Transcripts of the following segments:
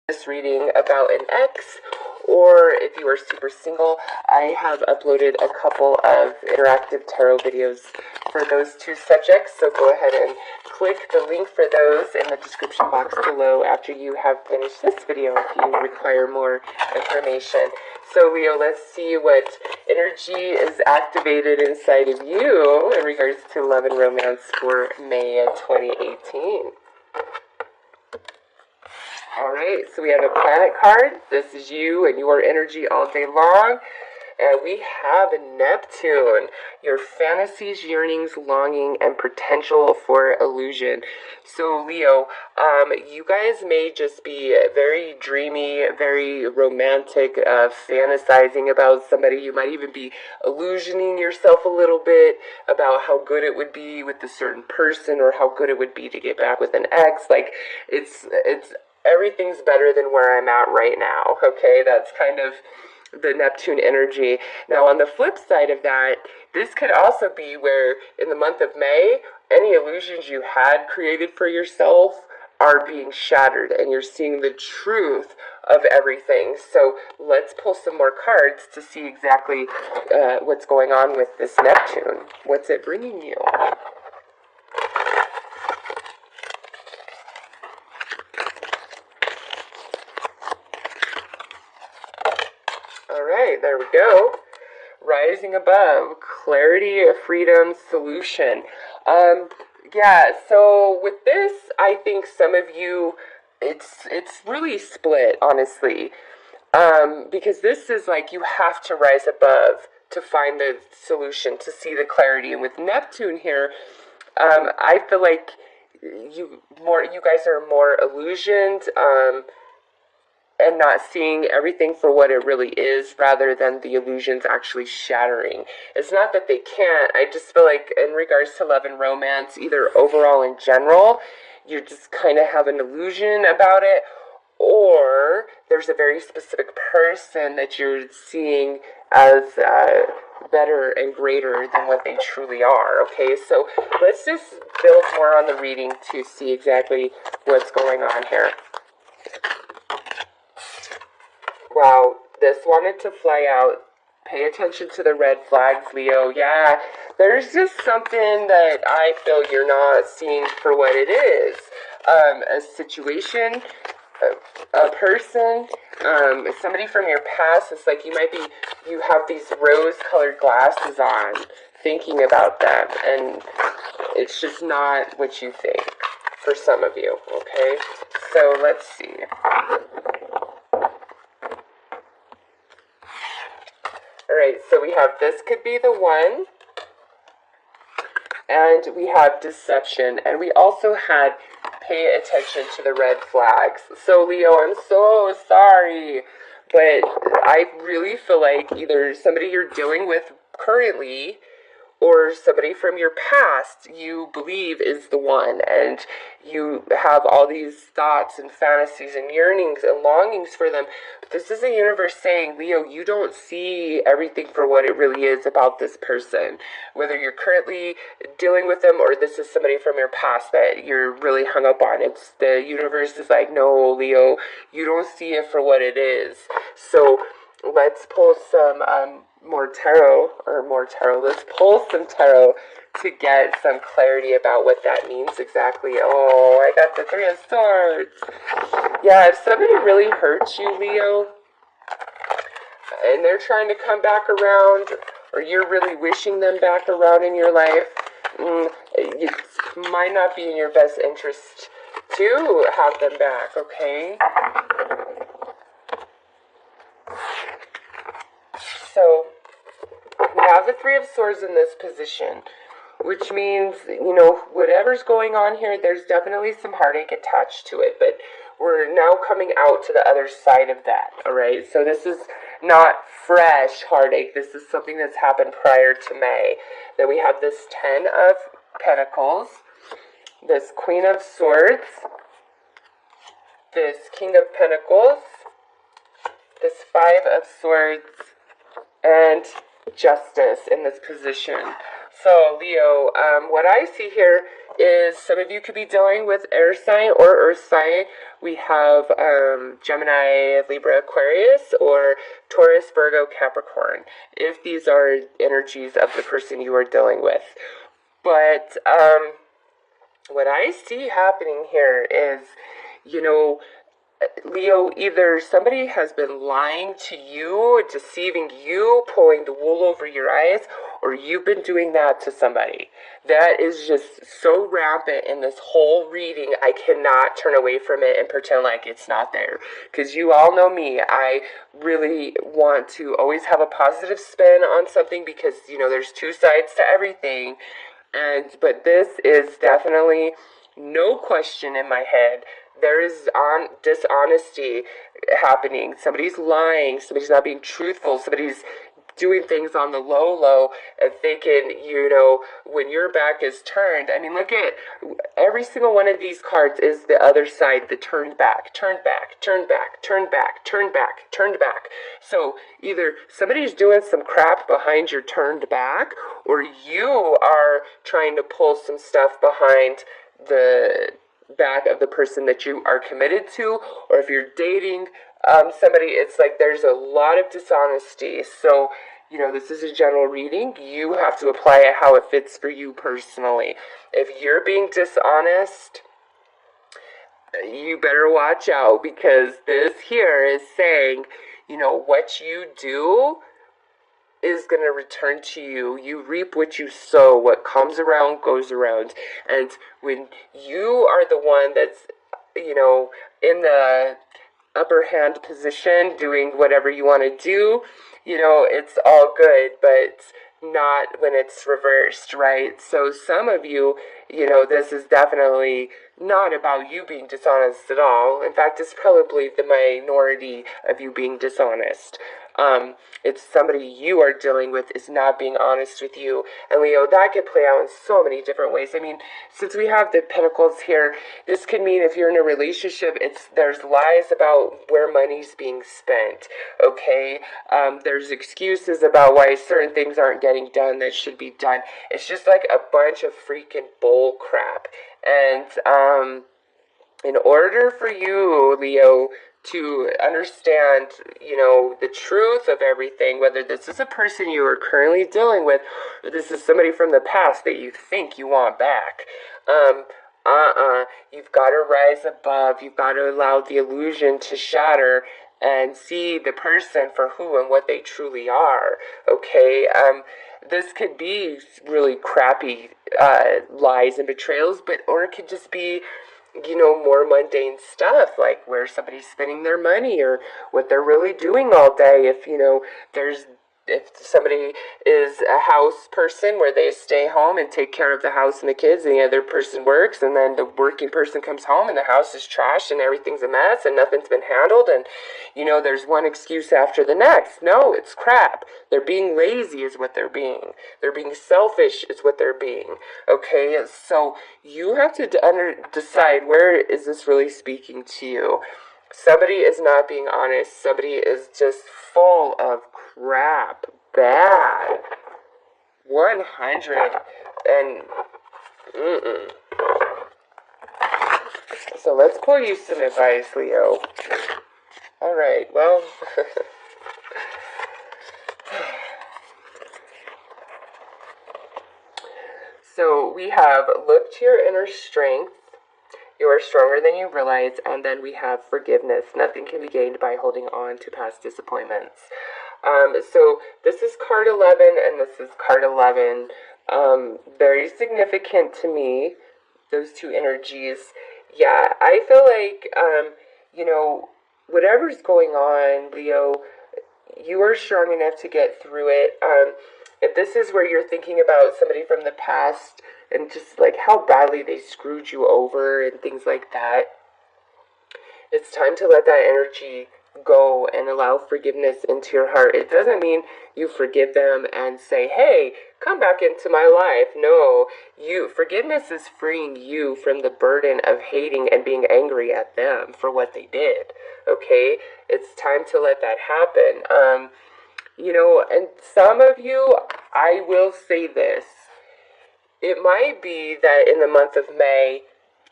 this reading about an ex, or if you are super single, I have uploaded a couple of interactive tarot videos for those two subjects, so go ahead and click the link for those in the description box below after you have finished this video if you require more information. So Leo, let's see what energy is activated inside of you in regards to love and romance for May 2018. Alright, so we have a planet card. This is you and your energy all day long. And we have Neptune, your fantasies, yearnings, longing, and potential for illusion. So Leo, you guys may just be very dreamy, very romantic, fantasizing about somebody. You might even be illusioning yourself a little bit about how good it would be with a certain person or how good it would be to get back with an ex. Like, it's everything's better than where I'm at right now, okay? That's kind of the Neptune energy. Now, on the flip side of that, this could also be where in the month of May, any illusions you had created for yourself are being shattered and you're seeing the truth of everything. So let's pull some more cards to see exactly what's going on with this Neptune. What's it bringing you? Alright, there we go. Rising above, clarity, freedom, solution. Yeah, so with this, I think some of you, it's really split, honestly. Because this is like you have to rise above to find the solution, to see the clarity. And with Neptune here, I feel like you guys are more illusioned, and not seeing everything for what it really is rather than the illusions actually shattering. It's not that they can't, I just feel like in regards to love and romance, either overall in general, you just kind of have an illusion about it, or there's a very specific person that you're seeing as better and greater than what they truly are, okay? So let's just build more on the reading to see exactly what's going on here. Wow, this wanted to fly out. Pay attention to the red flags, Leo. Yeah, there's just something that I feel you're not seeing for what it is. A situation, a person, somebody from your past. It's like you have these rose-colored glasses on, thinking about them, and it's just not what you think for some of you, okay? So let's see. Alright, so we have this could be the one, and we have deception, and we also had pay attention to the red flags. So Leo, I'm so sorry, but I really feel like either somebody you're dealing with currently or somebody from your past you believe is the one, and you have all these thoughts and fantasies and yearnings and longings for them. But this is the universe saying, Leo, you don't see everything for what it really is about this person. Whether you're currently dealing with them or this is somebody from your past that you're really hung up on. It's the universe is like, no, Leo, you don't see it for what it is. So let's pull some more tarot. Let's pull some tarot to get some clarity about what that means exactly. Oh, I got the Three of Swords. Yeah, if somebody really hurts you, Leo, and they're trying to come back around, or you're really wishing them back around in your life, it might not be in your best interest to have them back, okay? So we have the Three of Swords in this position, which means, you know, whatever's going on here, there's definitely some heartache attached to it, but we're now coming out to the other side of that, alright? So this is not fresh heartache. This is something that's happened prior to May. Then we have this Ten of Pentacles, this Queen of Swords, this King of Pentacles, this Five of Swords, and Justice in this position. So Leo, what I see here is some of you could be dealing with air sign or earth sign. We have Gemini, Libra, Aquarius, or Taurus, Virgo, Capricorn, if these are energies of the person you are dealing with. But what I see happening here is, Leo, either somebody has been lying to you, deceiving you, pulling the wool over your eyes, or you've been doing that to somebody. That is just so rampant in this whole reading. I cannot turn away from it and pretend like it's not there. Because you all know me. I really want to always have a positive spin on something because, there's two sides to everything. But this is definitely no question in my head. There is dishonesty happening. Somebody's lying. Somebody's not being truthful. Somebody's doing things on the low and thinking, when your back is turned. I mean, look at every single one of these cards is the other side, the turned back, turned back, turned back, turned back, turned back, turned back. So either somebody's doing some crap behind your turned back, or you are trying to pull some stuff behind the back of the person that you are committed to, or if you're dating somebody, it's like there's a lot of dishonesty. So, this is a general reading. You have to apply it how it fits for you personally. If you're being dishonest, you better watch out, because this here is saying, what you do is going to return to you. You reap what you sow. What comes around goes around. And when you are the one that's, in the upper hand position doing whatever you want to do, it's all good, but not when it's reversed, right? So some of you, this is definitely not about you being dishonest at all. In fact, it's probably the minority of you being dishonest. It's somebody you are dealing with is not being honest with you. And Leo, that could play out in so many different ways. I mean, since we have the pentacles here, this could mean if you're in a relationship, there's lies about where money's being spent, okay? There's excuses about why certain things aren't getting done that should be done. It's just like a bunch of freaking bull crap. And in order for you, Leo, to understand, the truth of everything, whether this is a person you are currently dealing with, or this is somebody from the past that you think you want back, you've got to rise above. You've got to allow the illusion to shatter and see the person for who and what they truly are, okay? This could be really crappy lies and betrayals, or it could just be, more mundane stuff, like where somebody's spending their money or what they're really doing all day. If somebody is a house person where they stay home and take care of the house and the kids, and the other person works, and then the working person comes home and the house is trashed and everything's a mess and nothing's been handled, and there's one excuse after the next. No, it's crap. They're being lazy is what they're being. They're being selfish is what they're being. Okay, so you have to decide, where is this really speaking to you? Somebody is not being honest. Somebody is just full of crap. Bad. 100. And, So let's pull you some advice, Leo. Alright, well. So we have look to your inner strength. You are stronger than you realize. And then we have forgiveness. Nothing can be gained by holding on to past disappointments. So this is card 11 and this is card 11. Very significant to me, those two energies. Yeah, I feel like, whatever's going on, Leo, you are strong enough to get through it. If this is where you're thinking about somebody from the past and just like how badly they screwed you over and things like that, it's time to let that energy go and allow forgiveness into your heart. It doesn't mean you forgive them and say, hey, come back into my life. No, forgiveness is freeing you from the burden of hating and being angry at them for what they did. Okay, it's time to let that happen. And some of you, I will say this, it might be that in the month of May,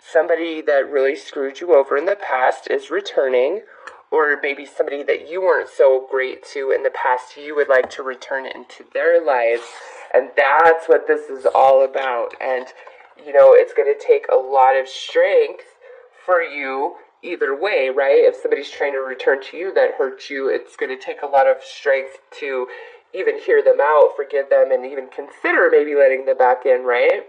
somebody that really screwed you over in the past is returning, or maybe somebody that you weren't so great to in the past, you would like to return into their lives. And that's what this is all about. And, it's going to take a lot of strength for you either way, right? If somebody's trying to return to you that hurt you, it's going to take a lot of strength to even hear them out, forgive them, and even consider maybe letting them back in, right?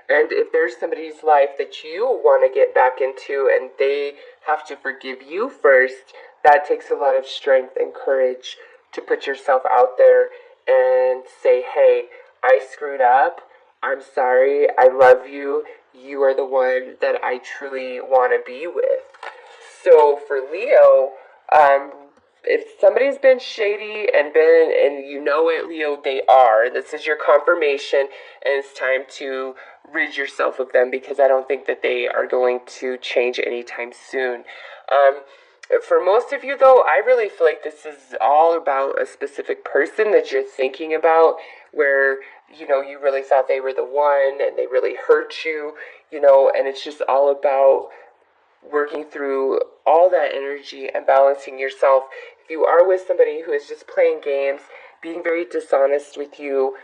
And if there's somebody's life that you want to get back into and they have to forgive you first, that takes a lot of strength and courage to put yourself out there and say, hey, I screwed up. I'm sorry. I love you. You are the one that I truly want to be with. So for Leo, if somebody's been shady and you know it, Leo, they are. This is your confirmation, and it's time to rid yourself of them because I don't think that they are going to change anytime soon. For most of you, though, I really feel like this is all about a specific person that you're thinking about where, you really thought they were the one and they really hurt you, and it's just all about working through all that energy and balancing yourself. If you are with somebody who is just playing games, being very dishonest with you,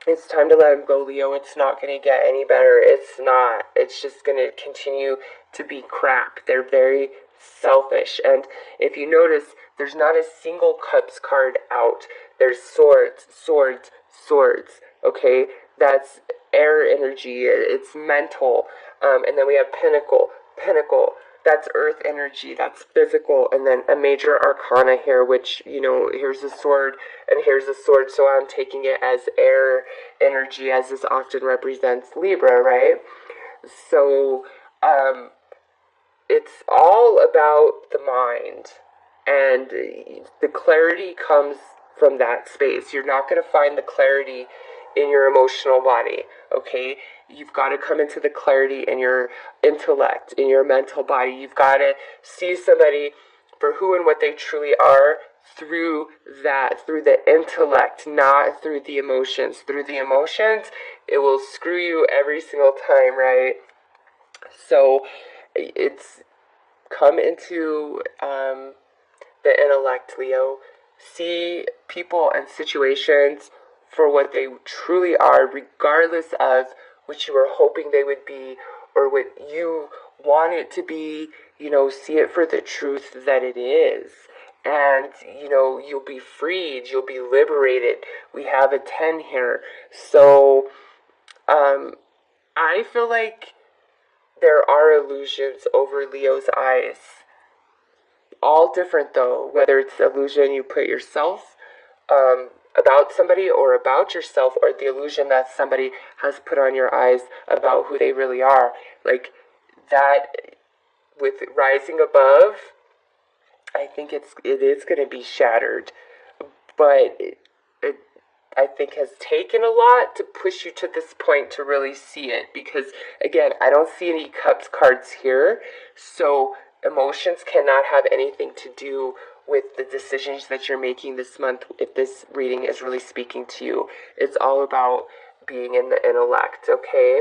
it's time to let them go, Leo. It's not going to get any better. It's not. It's just going to continue to be crap. They're very selfish. And if you notice, there's not a single cups card out. There's swords, swords, swords. Okay? That's air energy. It's mental. And then we have pentacle. Pentacle, that's earth energy, that's physical, and then a major arcana here, which, here's a sword, and here's a sword, so I'm taking it as air energy, as this often represents Libra, right? So, it's all about the mind, and the clarity comes from that space. You're not going to find the clarity in your emotional body, okay? You've got to come into the clarity in your intellect, in your mental body. You've got to see somebody for who and what they truly are through that, through the intellect, not through the emotions. Through the emotions, it will screw you every single time, right? So it's come into the intellect, Leo. See people and situations for what they truly are, regardless of what you were hoping they would be or what you want it to be. See it for the truth that it is. And, you'll be freed, you'll be liberated. We have a 10 here. So, I feel like there are illusions over Leo's eyes. All different though, whether it's the illusion you put yourself, about somebody or about yourself, or the illusion that somebody has put on your eyes about who they really are. Like that, with rising above, I think it is going to be shattered, but it I think has taken a lot to push you to this point to really see it, because again, I don't see any cups cards here, so emotions cannot have anything to do with the decisions that you're making this month if this reading is really speaking to you. It's all about being in the intellect, okay?